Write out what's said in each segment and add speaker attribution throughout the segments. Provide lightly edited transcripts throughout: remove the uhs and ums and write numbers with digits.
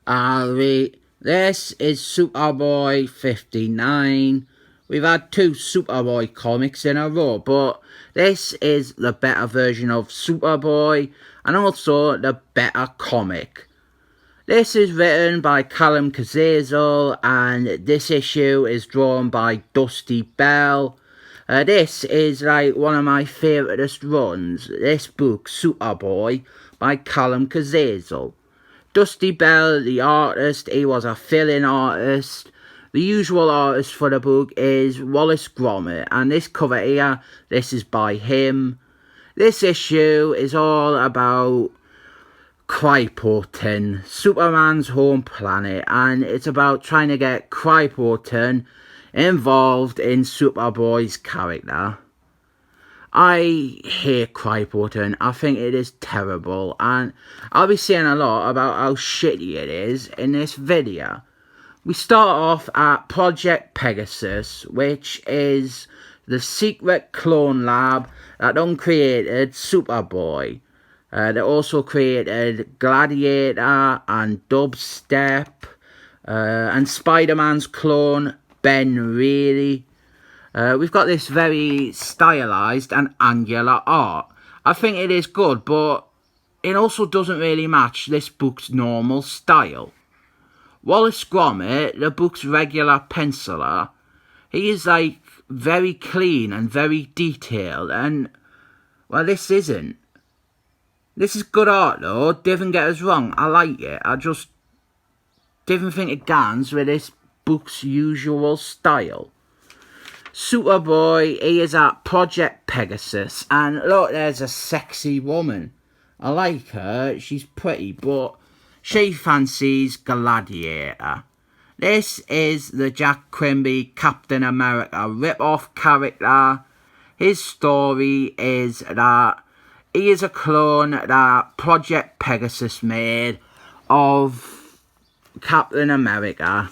Speaker 1: This is Superboy 59. We've had two Superboy comics in a row, but this is the better version of Superboy and also the better comic. This is written by Callum Cazzazel and this issue is drawn by Dusty Bell. This is like one of my favouriteest runs, this book, Superboy, by Callum Cazzazel. Dusty Bell, the artist, he was a fill-in artist. The usual artist for the book is Wallace Gromit, and this cover here, this is by him. This issue is all about Krypton, Superman's home planet, and it's about trying to get Krypton involved in Superboy's character. I hate Krypton. I think it is terrible, and I'll be saying a lot about how shitty it is in this video. We start off at Project Pegasus, which is the secret clone lab that uncreated Superboy. They also created Gladiator and Dubstep, and Spider-Man's clone, Ben Reilly. We've got this very stylised and angular art. I think it is good, but it also doesn't really match this book's normal style. Wallace Gromit, the book's regular penciler, he is like very clean and very detailed, and well, this isn't. This is good art though, don't get us wrong, I like it. I just didn't think it gans with this book's usual style. Superboy, he is at Project Pegasus, and look, there's a sexy woman. I like her, she's pretty, but she fancies Gladiator. This is the Jack Quimby Captain America rip-off character. His story is that he is a clone that Project Pegasus made of Captain America.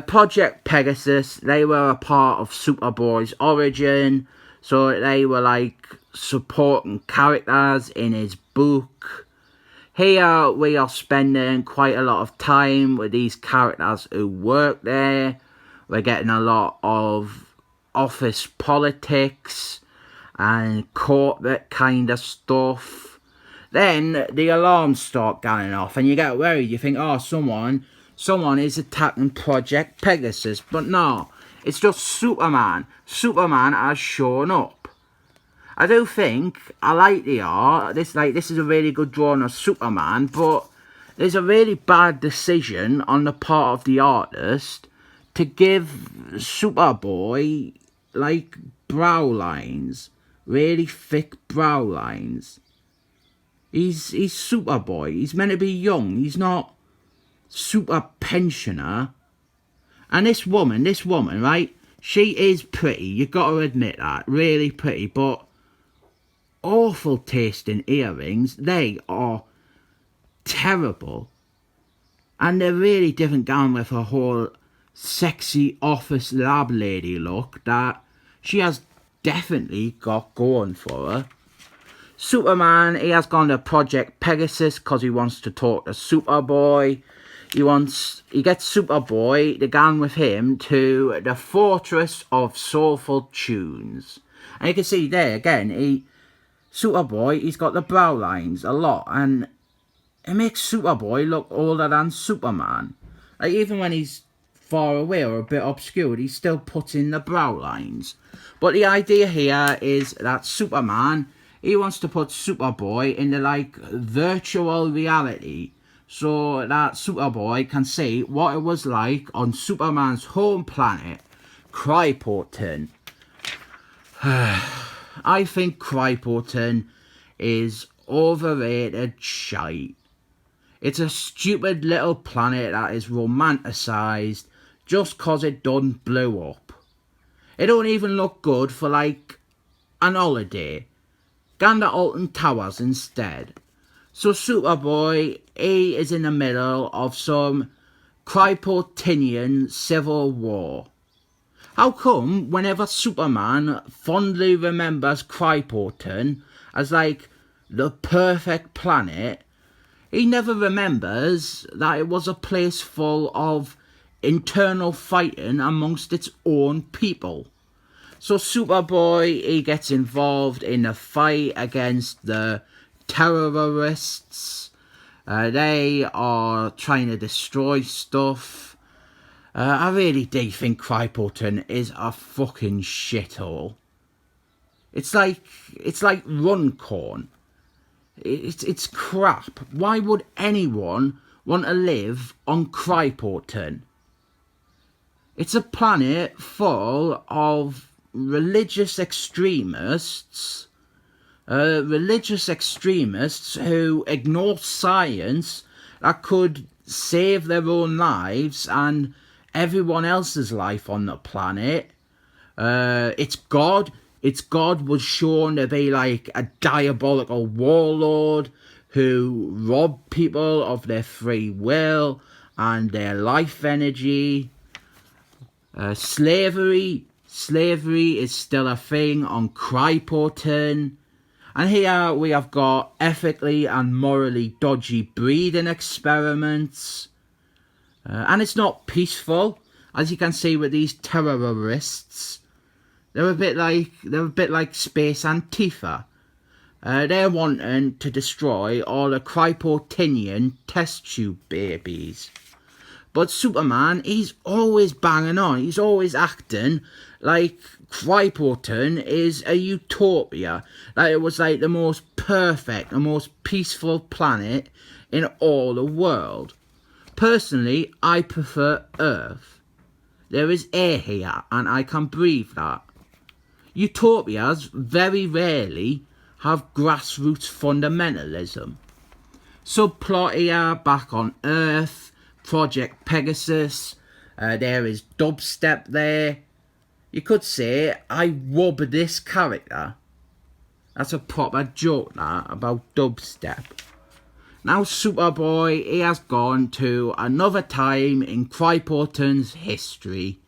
Speaker 1: Project Pegasus, they were a part of Superboy's origin, so they were like supporting characters in his book. Here we are spending quite a lot of time with these characters who work there. We're getting a lot of office politics and corporate kind of stuff. Then the alarms start going off and you get worried. You think, oh, someone is attacking Project Pegasus. But no, it's just Superman. Superman has shown up. I do think I like the art. This is a really good drawing of Superman, but there's a really bad decision on the part of the artist to give Superboy like brow lines, really thick brow lines. He's Superboy. He's meant to be young. He's not super pensioner. And this woman, right? She is pretty. You got to admit that, really pretty, but awful taste in earrings. They are terrible, and they're really different going with her whole sexy office lab lady look that she has definitely got going for her. Superman, he has gone to Project Pegasus because he wants to talk to Superboy. He gets Superboy to go with him to the Fortress of Soulful Tunes, and you can see there again, Superboy, he's got the brow lines a lot, and it makes Superboy look older than Superman. Like, even when he's far away or a bit obscured, he still puts in the brow lines. But the idea here is that Superman, he wants to put Superboy into, like, virtual reality, so that Superboy can see what it was like on Superman's home planet, Krypton. I think Krypton is overrated shite. It's a stupid little planet that is romanticised just cause it done blew up. It don't even look good for like an holiday. Gander Alton Towers instead. So Superboy, he is in the middle of some Kryptonian civil war. How come whenever Superman fondly remembers Krypton as like the perfect planet, he never remembers that it was a place full of internal fighting amongst its own people. So Superboy, he gets involved in a fight against the terrorists. They are trying to destroy stuff. I really do think Krypton is a fucking shithole. It's like Runcorn. It's crap. Why would anyone want to live on Krypton? It's a planet full of religious extremists who ignore science that could save their own lives and everyone else's life on the planet. It's God was shown to be like a diabolical warlord who robbed people of their free will and their life energy. Slavery is still a thing on Krypton. And here we have got ethically and morally dodgy breeding experiments. And it's not peaceful, as you can see with these terrorists. They're a bit like Space Antifa. They're wanting to destroy all the Kryptonian test tube babies. But Superman, he's always banging on. He's always acting like Krypton is a utopia. Like it was like the most perfect, the most peaceful planet in all the world. Personally, I prefer Earth. There is air here and I can breathe that. Utopias very rarely have grassroots fundamentalism. Subplot here, back on Earth, Project Pegasus, there is dubstep there. You could say, I wub this character. That's a proper joke that, about dubstep. Now Superboy, he has gone to another time in Krypton's history.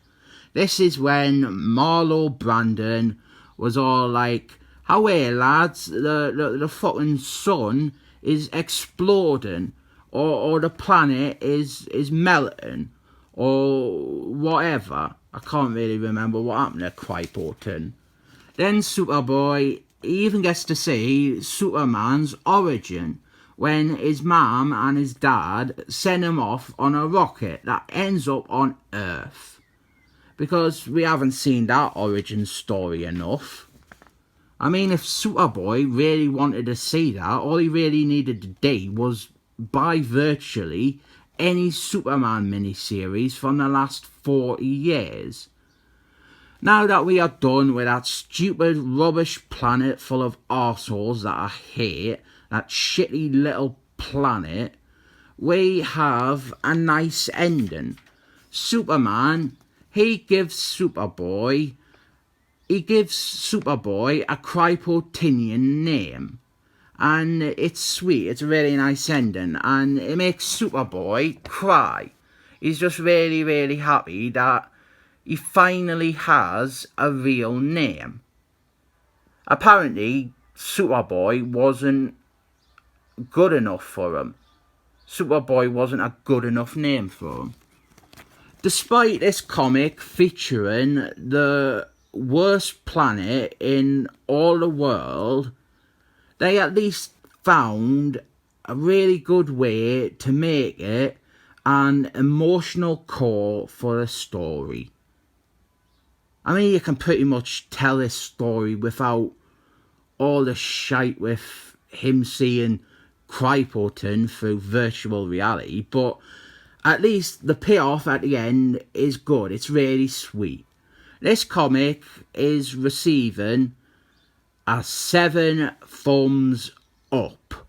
Speaker 1: This is when Marlo Brandon was all like, how here lads, the fucking sun is exploding. Or the planet is melting, or whatever. I can't really remember what happened to Krypton. Then Superboy even gets to see Superman's origin, when his mum and his dad send him off on a rocket that ends up on Earth. Because we haven't seen that origin story enough. I mean, if Superboy really wanted to see that, all he really needed to do was buy virtually any Superman miniseries from the last 40 years. Now that we are done with that stupid rubbish planet full of arseholes that I hate, that shitty little planet, we have a nice ending. Superman, he gives Superboy a Kryptonian name. And it's sweet, it's a really nice ending, and it makes Superboy cry. He's just really, really happy that he finally has a real name. Apparently, Superboy wasn't good enough for him. Superboy wasn't a good enough name for him. Despite this comic featuring the worst planet in all the world, they at least found a really good way to make it an emotional core for a story. I mean, you can pretty much tell this story without all the shite with him seeing Krypton through virtual reality, but at least the payoff at the end is good. It's really sweet. This comic is receiving a 7 thumbs up.